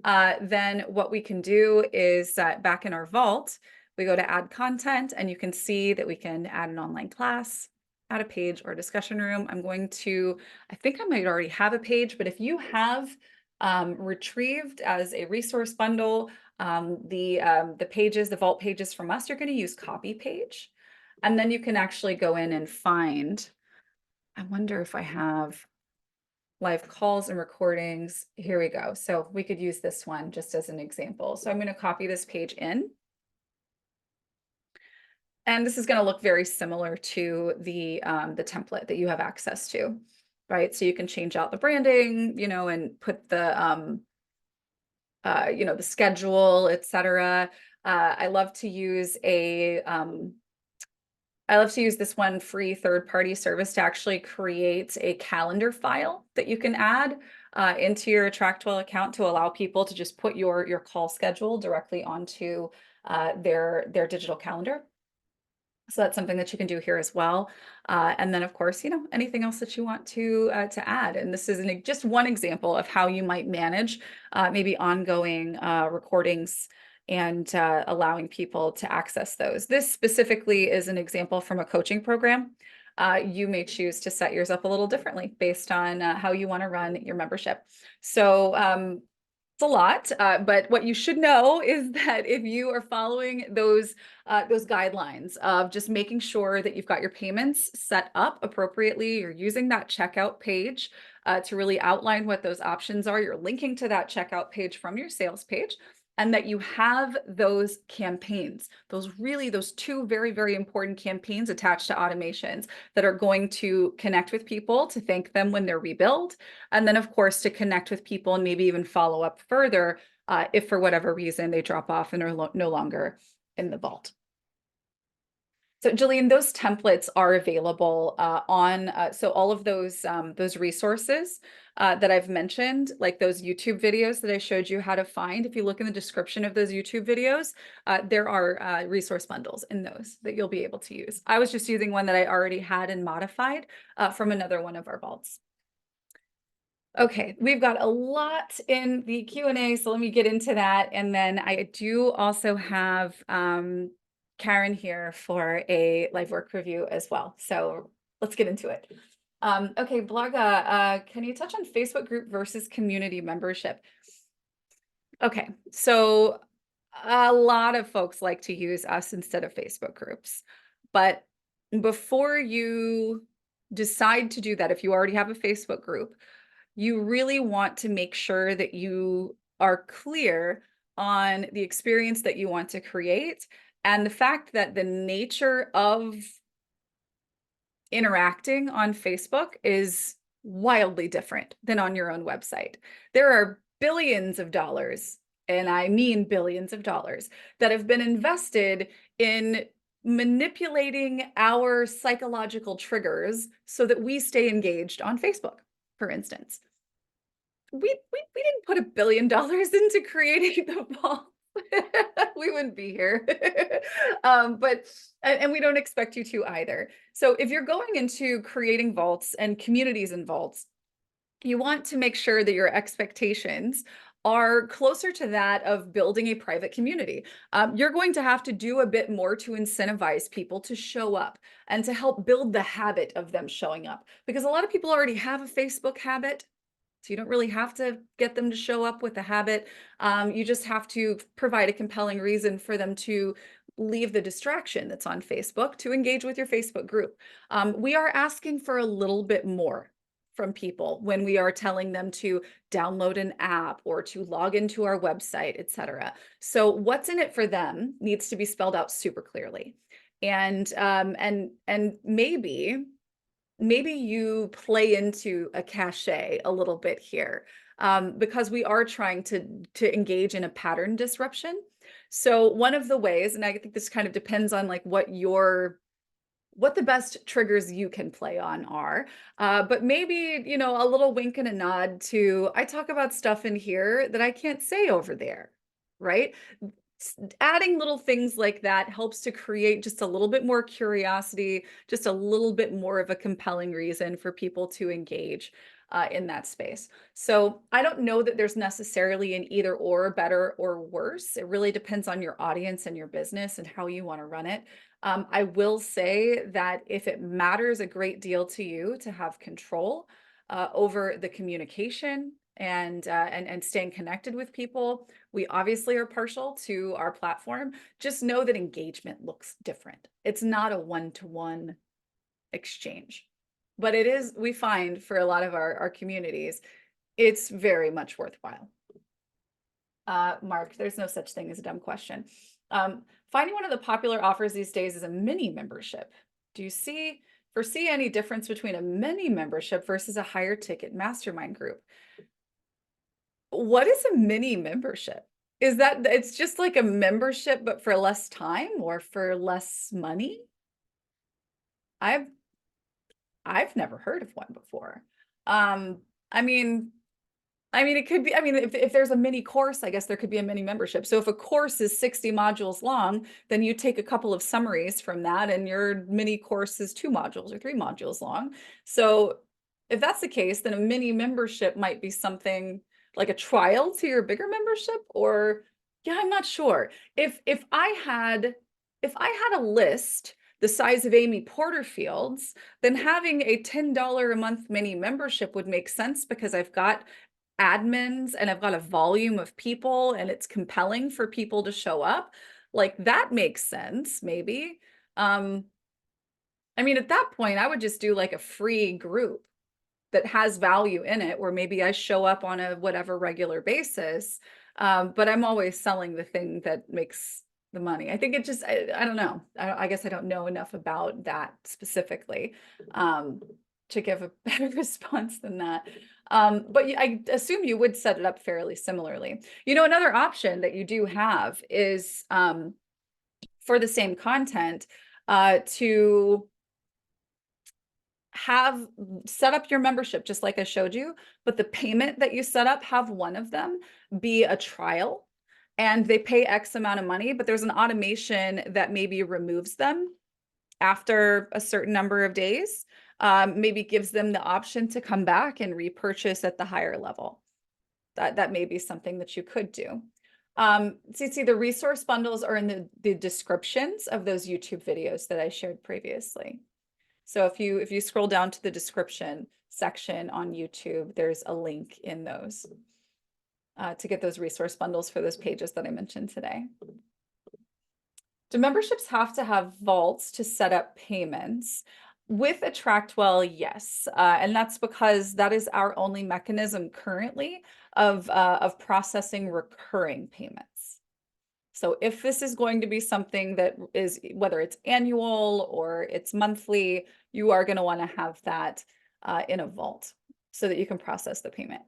then what we can do is back in our vault, we go to add content, and you can see that we can add an online class, add a page or discussion room. I think I might already have a page, but if you have retrieved as a resource bundle the pages, the vault pages from us, you're going to use copy page. And then you can actually go in and find, I wonder if I have live calls and recordings. Here we go. So we could use this one just as an example. So I'm going to copy this page in. And this is going to look very similar to the template that you have access to, right? So you can change out the branding, and put the the schedule, etc. I love to use a I love to use this one free third-party service to actually create a calendar file that you can add into your AttractWell account to allow people to just put your call schedule directly onto their digital calendar. So that's something that you can do here as well. And then, of course, anything else that you want to add. And this is just one example of how you might manage maybe ongoing recordings and allowing people to access those. This specifically is an example from a coaching program. You may choose to set yours up a little differently based on how you want to run your membership. So it's a lot, but what you should know is that if you are following those guidelines of just making sure that you've got your payments set up appropriately, you're using that checkout page to really outline what those options are, you're linking to that checkout page from your sales page, and that you have those campaigns, those two very, very important campaigns attached to automations that are going to connect with people to thank them when they're rebilled. And then, of course, to connect with people and maybe even follow up further if for whatever reason they drop off and are no longer in the vault. So Jillian, those templates are available so all of those resources that I've mentioned, like those YouTube videos that I showed you how to find. If you look in the description of those YouTube videos, there are resource bundles in those that you'll be able to use. I was just using one that I already had and modified from another one of our vaults. Okay, we've got a lot in the Q&A, so let me get into that. And then I do also have Karen here for a live work review as well. So let's get into it. Okay, Blaga, can you touch on Facebook group versus community membership? Okay, so a lot of folks like to use us instead of Facebook groups. But before you decide to do that, if you already have a Facebook group, you really want to make sure that you are clear on the experience that you want to create and the fact that the nature of interacting on Facebook is wildly different than on your own website. There are billions of dollars, and I mean billions of dollars, that have been invested in manipulating our psychological triggers so that we stay engaged on Facebook, for instance. We didn't put $1 billion into creating the vault. We wouldn't be here. And we don't expect you to either. So if you're going into creating vaults and communities in vaults, you want to make sure that your expectations are closer to that of building a private community. You're going to have to do a bit more to incentivize people to show up and to help build the habit of them showing up, because a lot of people already have a Facebook habit. So you don't really have to get them to show up with a habit. You just have to provide a compelling reason for them to leave the distraction that's on Facebook to engage with your Facebook group. We are asking for a little bit more from people when we are telling them to download an app or to log into our website, etc. So what's in it for them needs to be spelled out super clearly. And maybe you play into a cachet a little bit here because we are trying to engage in a pattern disruption. So one of the ways, and I think this kind of depends on like what the best triggers you can play on are, but maybe, a little wink and a nod to, I talk about stuff in here that I can't say over there, right? Adding little things like that helps to create just a little bit more curiosity, just a little bit more of a compelling reason for people to engage in that space. So I don't know that there's necessarily an either or, better or worse. It really depends on your audience and your business and how you want to run it. I will say that if it matters a great deal to you to have control over the communication and staying connected with people, we obviously are partial to our platform. Just know that engagement looks different. It's not a one-to-one exchange, but it is, we find for a lot of our communities, it's very much worthwhile. Mark, there's no such thing as a dumb question. Finding one of the popular offers these days is a mini membership. Do you foresee any difference between a mini membership versus a higher ticket mastermind group? What is a mini membership? Is that it's just like a membership, but for less time or for less money? I've never heard of one before. Um, I mean, it could be, if there's a mini course, I guess there could be a mini membership. So if a course is 60 modules long, then you take a couple of summaries from that and your mini course is 2 modules or 3 modules long. So if that's the case, then a mini membership might be something like a trial to your bigger membership, or yeah, I'm not sure. If I had a list the size of Amy Porterfield's, then having a $10 a month mini membership would make sense because I've got admins and I've got a volume of people and it's compelling for people to show up. Like that makes sense, maybe. At that point, I would just do like a free group that has value in it, where maybe I show up on a whatever regular basis. But I'm always selling the thing that makes the money. I think it just, I don't know. I guess I don't know enough about that specifically to give a better response than that. But I assume you would set it up fairly similarly. Another option that you do have is for the same content to have set up your membership just like I showed you, but the payment that you set up, have one of them be a trial, and they pay X amount of money, but there's an automation that maybe removes them after a certain number of days, maybe gives them the option to come back and repurchase at the higher level. That may be something that you could do. See, the resource bundles are in the descriptions of those YouTube videos that I shared previously. So if you scroll down to the description section on YouTube, there's a link in those to get those resource bundles for those pages that I mentioned today. Do memberships have to have vaults to set up payments? With AttractWell, yes. And that's because that is our only mechanism currently of processing recurring payments. So if this is going to be something that is, whether it's annual or it's monthly, you are going to want to have that in a vault so that you can process the payment.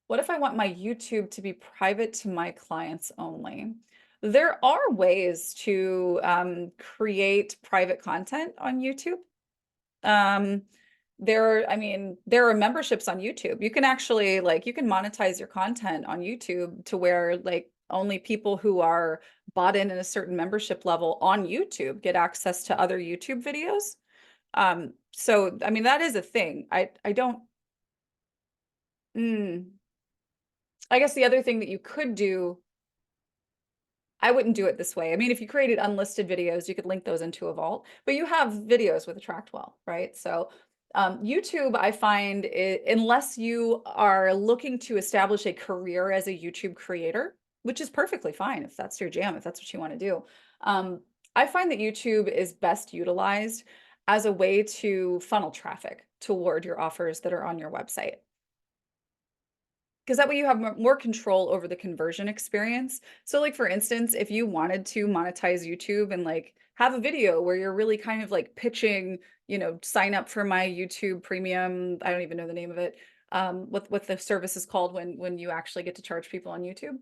What if I want my YouTube to be private to my clients only? There are ways to create private content on YouTube. There are memberships on YouTube. You can actually you can monetize your content on YouTube to where only people who are bought in a certain membership level on YouTube get access to other YouTube videos. So that is a thing. I don't. I guess the other thing that you could do, I wouldn't do it this way. If you created unlisted videos, you could link those into a vault, but you have videos with AttractWell, right? So YouTube, I find, unless you are looking to establish a career as a YouTube creator, which is perfectly fine if that's your jam, if that's what you want to do. I find that YouTube is best utilized as a way to funnel traffic toward your offers that are on your website. Because that way you have more control over the conversion experience. So for instance, if you wanted to monetize YouTube and have a video where you're really kind of pitching, sign up for my YouTube premium, I don't even know the name of it, what the service is called when you actually get to charge people on YouTube.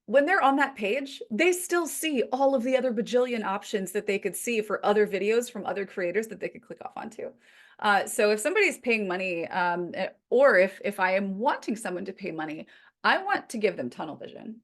When they're on that page, they still see all of the other bajillion options that they could see for other videos from other creators that they could click off onto. So if somebody's paying money, or if I am wanting someone to pay money, I want to give them tunnel vision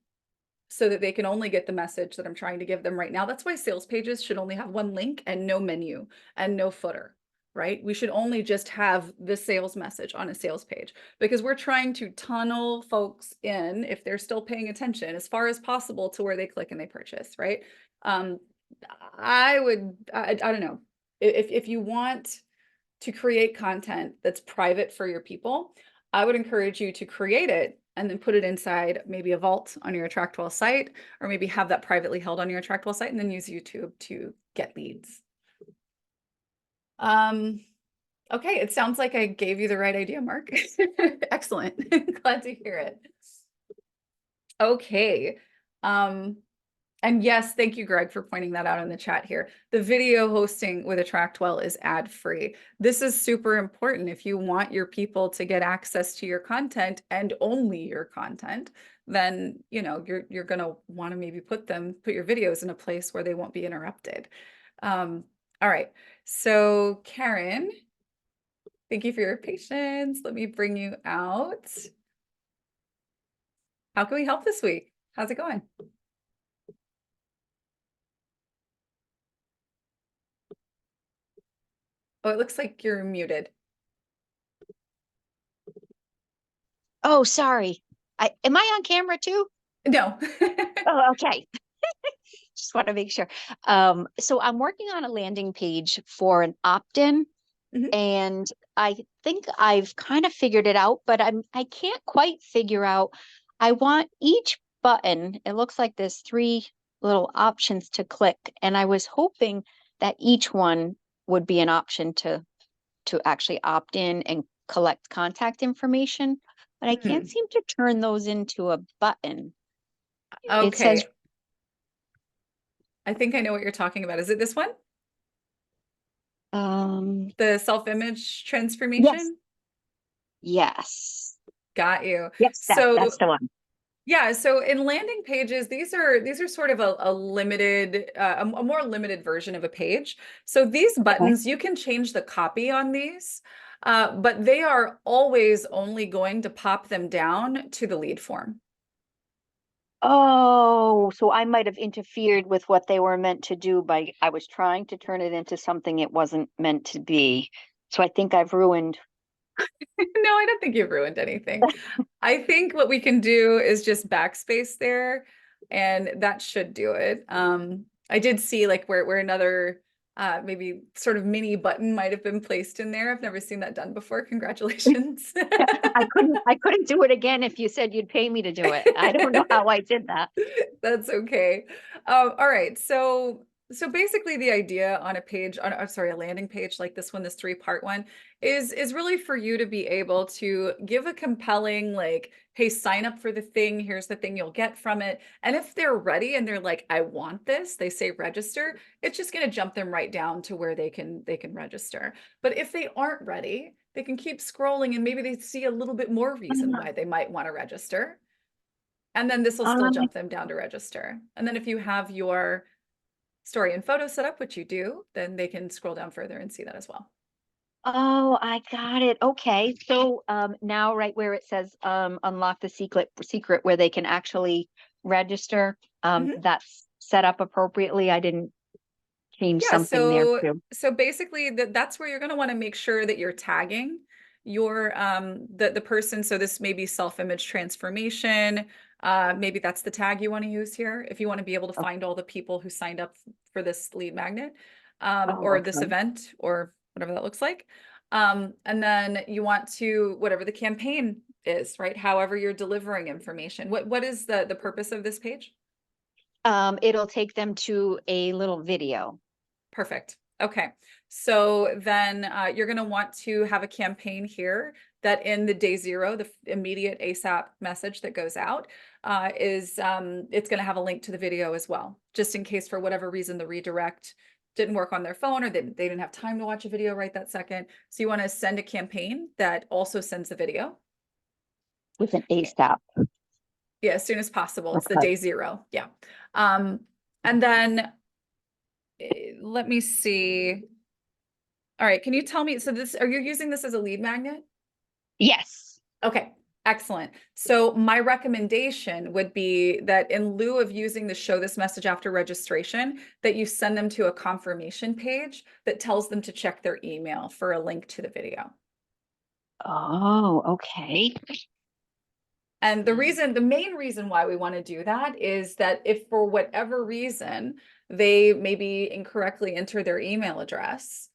so that they can only get the message that I'm trying to give them right now. That's why sales pages should only have one link and no menu and no footer, right? We should only just have the sales message on a sales page because we're trying to tunnel folks in, if they're still paying attention, as far as possible to where they click and they purchase, right? I don't know. If you want to create content that's private for your people, I would encourage you to create it and then put it inside maybe a vault on your AttractWell site, or maybe have that privately held on your AttractWell site and then use YouTube to get leads. Okay, it sounds like I gave you the right idea, Mark. Excellent. Glad to hear it. Okay. And yes, thank you, Greg, for pointing that out in the chat here. The video hosting with AttractWell is ad-free. This is super important. If you want your people to get access to your content and only your content, then you're going to want to maybe put your videos in a place where they won't be interrupted. All right. So Karen, thank you for your patience. Let me bring you out. How can we help this week? How's it going? Oh, it looks like you're muted. Oh, sorry. Am I on camera too? No. Oh, okay. Just want to make sure. So I'm working on a landing page for an opt-in, Mhm. and I think I've kind of figured it out, but I can't quite figure out. I want each button, it looks like there's three little options to click, and I was hoping that each one would be an option to actually opt in and collect contact information, but I can't Hmm. seem to turn those into a button. It says, Okay. I think I know what you're talking about. Is it this one? um, The self-image yes, transformation? yes, Got you. yes, So that's the one. yeah, so in landing pages, these are sort of a limited, a more limited version of a page. So these Okay. buttons, you can change the copy on these, but they are always only going to pop them down to the lead form. Oh, so I might have interfered with what they were meant to do by I was trying to turn it into something it wasn't meant to be. So I think I've ruined. No, I don't think you've ruined anything. I think what we can do is just backspace there, and that should do it. I did see like where another maybe sort of mini button might have been placed in there. I've never seen that done before. Congratulations. I couldn't do it again if you said you'd pay me to do it. I don't know how I did that. That's okay. All right. So basically the idea on a page on I'm sorry, a landing page like this one, this three-part one, is really for you to be able to give a compelling like, hey, sign up for the thing. Here's the thing you'll get from it. And if they're ready and they're like, I want this, they say register, it's just going to jump them right down to where they can register. But if they aren't ready, they can keep scrolling and maybe they see a little bit more reason why they might want to register. And then this will still Um, jump them down to register. And then if you have your story and photo set up, which you do, then they can scroll down further and see that as well. oh, I got it. Okay. So now right where it says unlock the secret where they can actually register, Mhm. that's set up appropriately. I didn't change Yeah, something there so too. so basically that's where you're going to want to make sure that you're tagging your the person. So this may be self-image transformation. Maybe that's the tag you want to use here if you want to be able to Oh, find all the people who signed up for this lead magnet oh, or this okay. event or whatever that looks like. And then you want to whatever the campaign is, right? However you're delivering information. What is the purpose of this page? It'll take them to a little video. Perfect. Okay. So then you're going to want to have a campaign here that in the day zero, the immediate ASAP message that goes out is it's going to have a link to the video as well, just in case for whatever reason the redirect didn't work on their phone or they didn't have time to watch a video right that second. So you want to send a campaign that also sends the video. With an ASAP. Yeah, as soon as possible. It's the Okay. day zero. Yeah. Um, and then let me see. All right, can you tell me, so this, are you using this as a lead magnet? Yes. Okay, excellent. So my recommendation would be that in lieu of using the show this message after registration, that you send them to a confirmation page that tells them to check their email for a link to the video. Oh, okay. And the main reason why we want to do that is that if for whatever reason they maybe incorrectly enter their email address,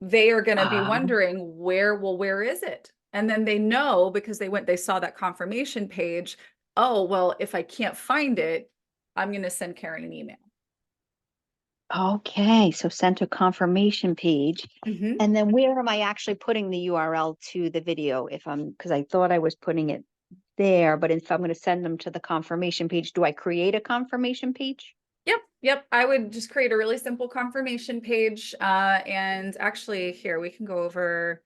they are going to be Um, wondering where is it? And then they know because they saw that confirmation page, oh, well, if I can't find it, I'm going to send Karen an email. okay. So sent a confirmation page. Mhm. And then where am I actually putting the URL to the video if because I thought I was putting it there, but if I'm going to send them to the confirmation page, do I create a confirmation page? Yep. I would just create a really simple confirmation page. And actually, here we can go over.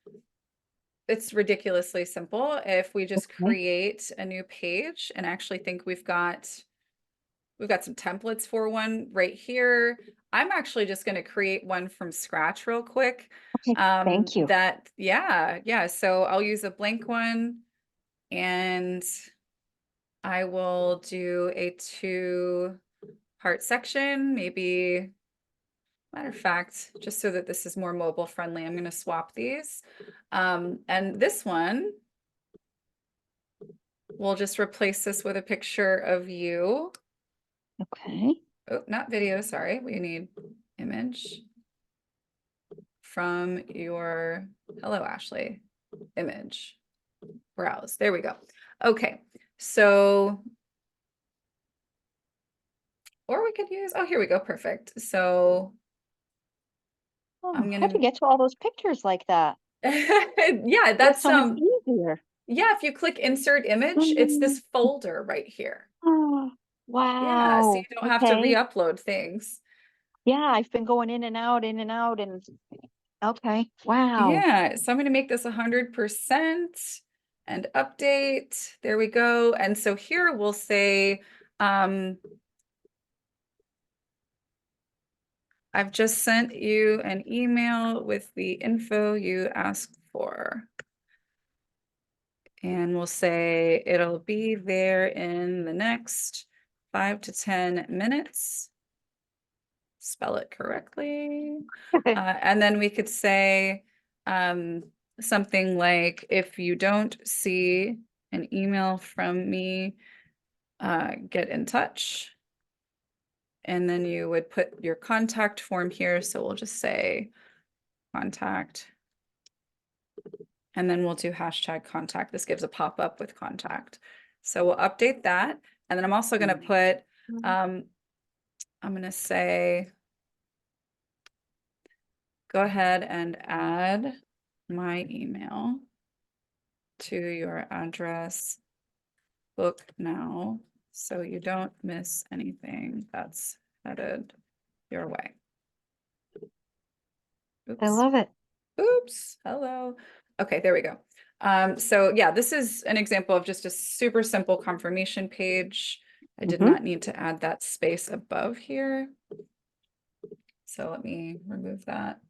It's ridiculously simple. If we just Okay. create a new page and actually think we've got some templates for one right here. I'm actually just going to create one from scratch real quick. Okay, thank you. Yeah. So I'll use a blank one and I will do a 2-part section, maybe. Matter of fact, just so that this is more mobile friendly, I'm going to swap these. And this one, we'll just replace this with a picture of you. Okay. Oh, not video, sorry. We need image from your, hello, Ashley, image. Browse. There we go. Okay, so, or we could use, oh, here we go. Perfect. So Oh, I'm how'd you gonna, get to all those pictures like that? yeah, That's that's, so much easier. yeah, if you click insert image, it's Mm, this folder right here. oh, Yeah, so you wow. don't have to Okay. re-upload things. Yeah, I've been going in and out, and okay. Wow. Yeah, so I'm going to make this 100% and update. There we go. And so here we'll say, I've just sent you an email with the info you asked for. And we'll say it'll be there in the next 5 to 10 minutes. Spell it correctly. And then we could say something like, if you don't see an email from me, get in touch. And then you would put your contact form here. So we'll just say contact. And then we'll do hashtag contact. This gives a pop-up with contact. So we'll update that. And then I'm also going to put, I'm going to say, go ahead and add my email to your address book now so you don't miss anything that's headed your way. I Oops. love it. Oops. Hello. Okay, there we go. So yeah, this is an example of just a super simple confirmation page. I did not need to add that space above here. So let me remove that.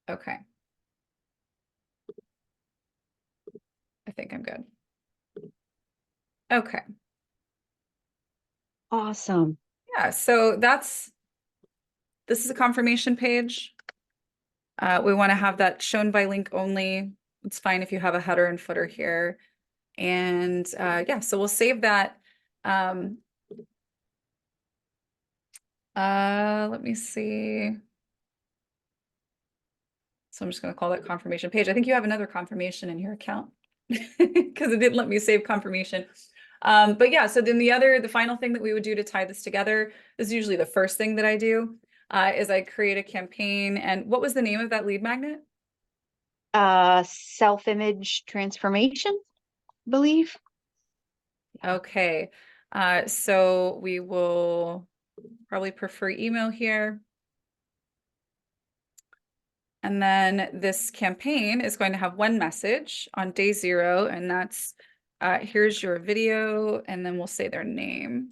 Okay. I think I'm good. Okay. Awesome. Yeah, so this is a confirmation page. We want to have that shown by link only. It's fine if you have a header and footer here. And yeah, so we'll save that. Let me see. So I'm just going to call that confirmation page. I think you have another confirmation in your account because it didn't let me save confirmation. But yeah, so then the final thing that we would do to tie this together is usually the first thing that I do is I create a campaign. And what was the name of that lead magnet? Self-image transformation, I believe. Okay. So we will probably prefer email here. And then this campaign is going to have one message on day 0, and that's here's your video, and then we'll say their name.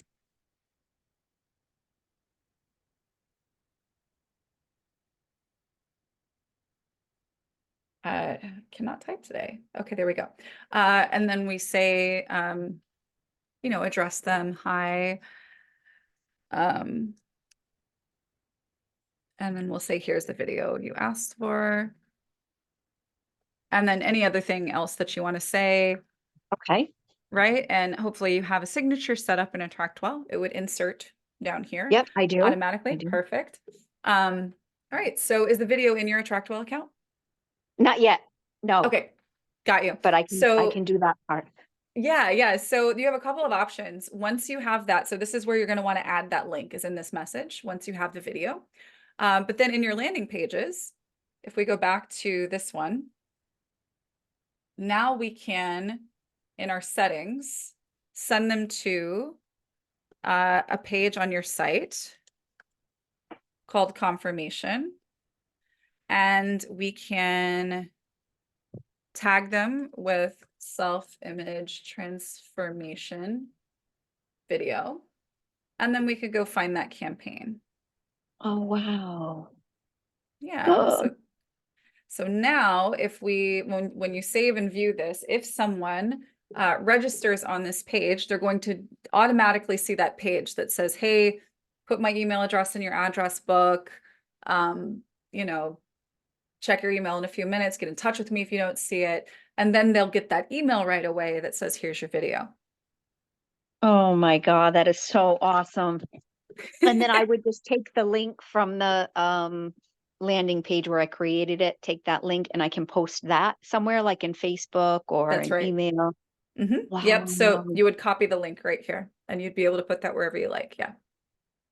Cannot type today. Okay, there we go. And then we say, address them, hi. And then we'll say, here's the video you asked for. And then any other thing else that you want to say. Okay. Right? And hopefully you have a signature set up in AttractWell. It would insert down here. Yep, I do. Automatically. Perfect. All right. So is the video in your AttractWell account? Not yet. No. Okay. Got you. But I can do that part. Yeah. So you have a couple of options. Once you have that, so this is where you're going to want to add that link is in this message once you have the video. But then in your landing pages, if we go back to this one, now we can, in our settings, send them to a page on your site called confirmation. And we can tag them with self-image transformation video. and then we could go find that campaign. Oh, wow. Yeah. Ugh. So now if when you save and view this, if someone registers on this page, they're going to automatically see that page that says, hey, put my email address in your address book. You know, check your email in a few minutes, get in touch with me if you don't see it. And then they'll get that email right away that says, here's your video. Oh my God, that is so awesome. And then I would just take the link from the landing page where I created it, take that link, and I can post that somewhere like in Facebook or That's an right. email. Yep. So Wow. you would copy the link right here and you'd be able to put that wherever you like. Yeah.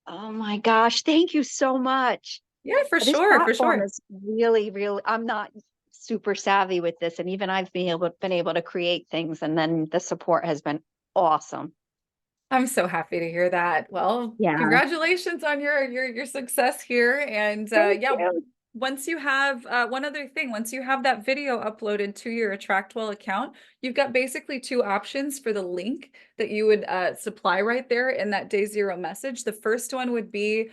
Oh my gosh, thank you so much. Yeah, for This sure. For platform sure. is really, really, I'm not super savvy with this, and even I've been able to create things, and then the support has been awesome. I'm so happy to hear that. Well, Yeah. congratulations on your success here. And Thank yeah, you. once you have one other thing, once you have that video uploaded to your AttractWell account, you've got basically two options for the link that you would supply right there in that day zero message. The first one would be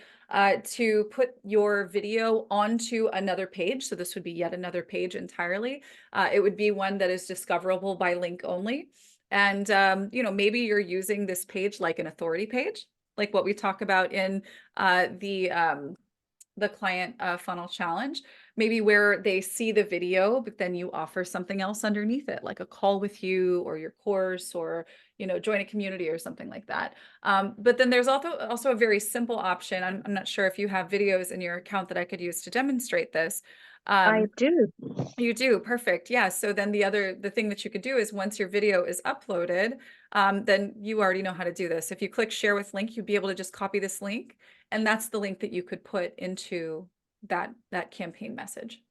to put your video onto another page. So this would be yet another page entirely. It would be one that is discoverable by link only. And you know, maybe you're using this page like an authority page, like what we talk about in the client funnel challenge, maybe where they see the video, but then you offer something else underneath it, like a call with you or your course, or you know, join a community or something like that. But then there's also a very simple option. I'm not sure if you have videos in your account that I could use to demonstrate this. I Um, do. you do, perfect. Yeah. So then the thing that you could do is once your video is uploaded, then you already know how to do this. If you click share with link, you'd be able to just copy this link, and that's the link that you could put into that campaign message.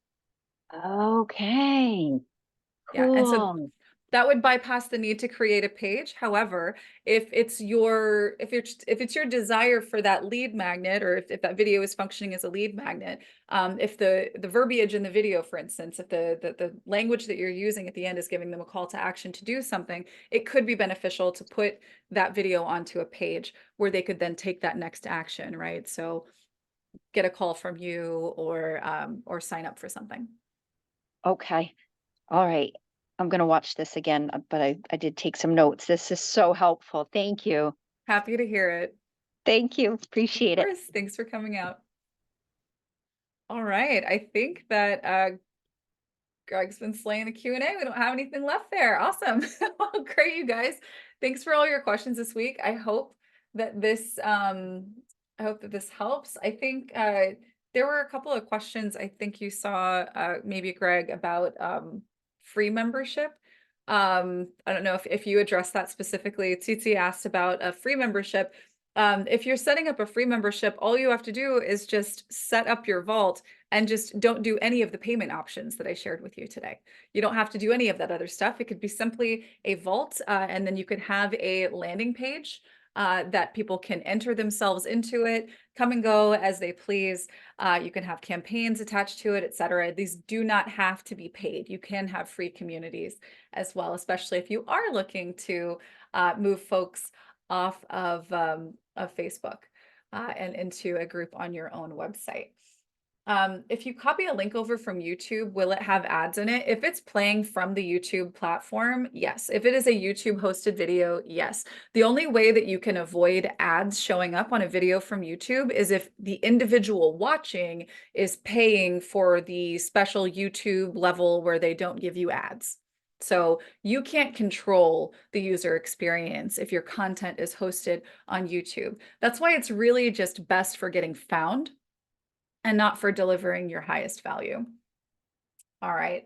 Okay. Yeah. And so Cool. that would bypass the need to create a page. However, if it's your desire for that lead magnet, or if that video is functioning as a lead magnet, if the verbiage in the video, for instance, if the language that you're using at the end is giving them a call to action to do something, it could be beneficial to put that video onto a page where they could then take that next action, right? So get a call from you, or sign up for something. Okay. All right. I'm going to watch this again, but I did take some notes. This is so helpful. Thank you. Happy to hear it. Thank you. Of Appreciate it. course. Thanks for coming out. All right. I think that Greg's been slaying the Q&A. We don't have anything left there. Awesome. Well, great, you guys. Thanks for all your questions this week. That this I hope that this helps. I think there were a couple of questions I think you saw, maybe Greg, about free membership. I don't know if you addressed that specifically. Tsitsi asked about a free membership. If you're setting up a free membership, all you have to do is just set up your vault and just don't do any of the payment options that I shared with you today. You don't have to do any of that other stuff. It could be simply a vault, and then you could have a landing page that people can enter themselves into it, come and go as they please. You can have campaigns attached to it, etc. These do not have to be paid. You can have free communities as well, especially if you are looking to move folks off of Facebook and into a group on your own website. If you copy a link over from YouTube, will it have ads in it? If it's playing from the YouTube platform, yes. If it is a YouTube hosted video, yes. The only way that you can avoid ads showing up on a video from YouTube is if the individual watching is paying for the special YouTube level where they don't give you ads. So you can't control the user experience if your content is hosted on YouTube. That's why it's really just best for getting found and not for delivering your highest value. All right.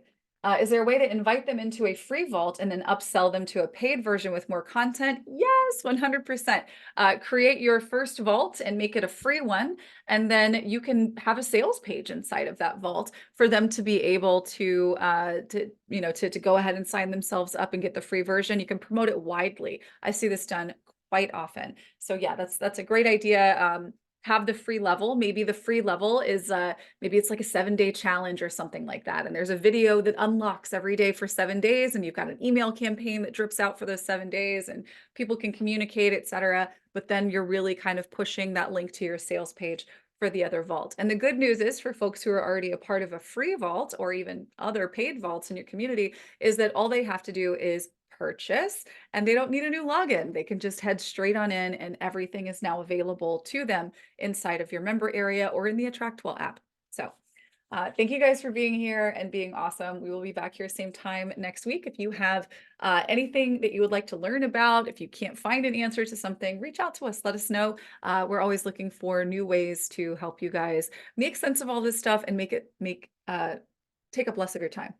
Is there a way to invite them into a free vault and then upsell them to a paid version with more content? Yes, 100%. Create your first vault and make it a free one. And then you can have a sales page inside of that vault for them to be able to go ahead and sign themselves up and get the free version. You can promote it widely. I see this done quite often. So yeah, that's a great idea. have the free level. Maybe the free level is maybe it's like a 7-day challenge or something like that. And there's a video that unlocks every day for 7 days, and you've got an email campaign that drips out for those 7 days, and people can communicate, etc. But then you're really kind of pushing that link to your sales page for the other vault. And the good news is for folks who are already a part of a free vault or even other paid vaults in your community is that all they have to do is purchase, and they don't need a new login. They can just head straight on in, and everything is now available to them inside of your member area or in the AttractWell app. So thank you guys for being here and being awesome. We will be back here same time next week. If you have anything that you would like to learn about, if you can't find an answer to something, reach out to us, let us know. We're always looking for new ways to help you guys make sense of all this stuff and take up less of your time,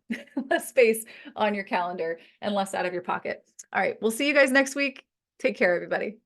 less space on your calendar and less out of your pocket. All right, we'll see you guys next week. Take care, everybody.